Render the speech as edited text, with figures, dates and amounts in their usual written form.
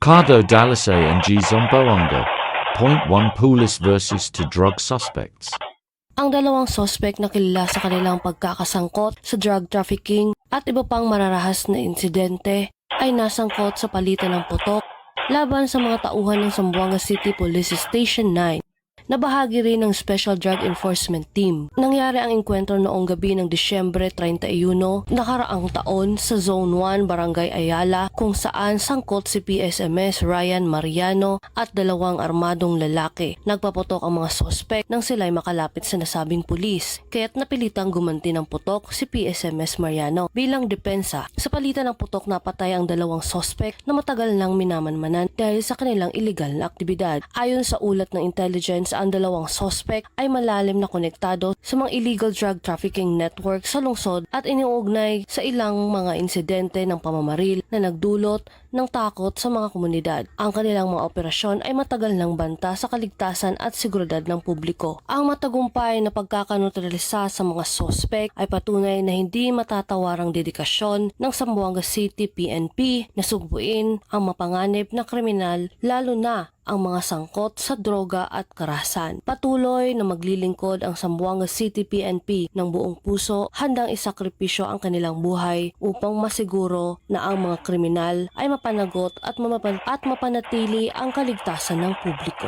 Cardo Dalisay and G Zomborongo. Point 1 Police versus to drug suspects. Ang dalawang sospek na kilala sa kanilang pagkakasangkot sa drug trafficking at iba pang mararahas na insidente ay nasangkot sa palitan ng putok laban sa mga tauhan ng Zamboanga City Police Station 9 na bahagi rin ng Special Drug Enforcement Team. Nangyari ang engkwentro noong gabi ng Disyembre 31 nakaraang taon sa Zone 1, Barangay Ayala, kung saan sangkot si PSMS Ryan Mariano at dalawang armadong lalaki. Nagpaputok ang mga sospek nang sila'y makalapit sa nasabing pulis, kaya't napilitang gumanti ng putok si PSMS Mariano. Bilang depensa, sa palitan ng putok napatay ang dalawang sospek na matagal nang minamanmanan dahil sa kanilang illegal na aktibidad. Ayon sa ulat ng intelligence, ang dalawang sospek ay malalim na konektado sa mga illegal drug trafficking network sa lungsod at iniuugnay sa ilang mga insidente ng pamamaril na nagdulot ng takot sa mga komunidad. Ang kanilang mga operasyon ay matagal ng banta sa kaligtasan at seguridad ng publiko. Ang matagumpay na pagkakanutralisa sa mga sospek ay patunay na hindi matatawarang dedikasyon ng Zamboanga City PNP na sugpuin ang mapanganib na kriminal, lalo na ang mga sangkot sa droga at karahasan. Patuloy na maglilingkod ang Zamboanga City PNP ng buong puso, handang isakripisyo ang kanilang buhay upang masiguro na ang mga kriminal ay mapanagot at mapanatili ang kaligtasan ng publiko.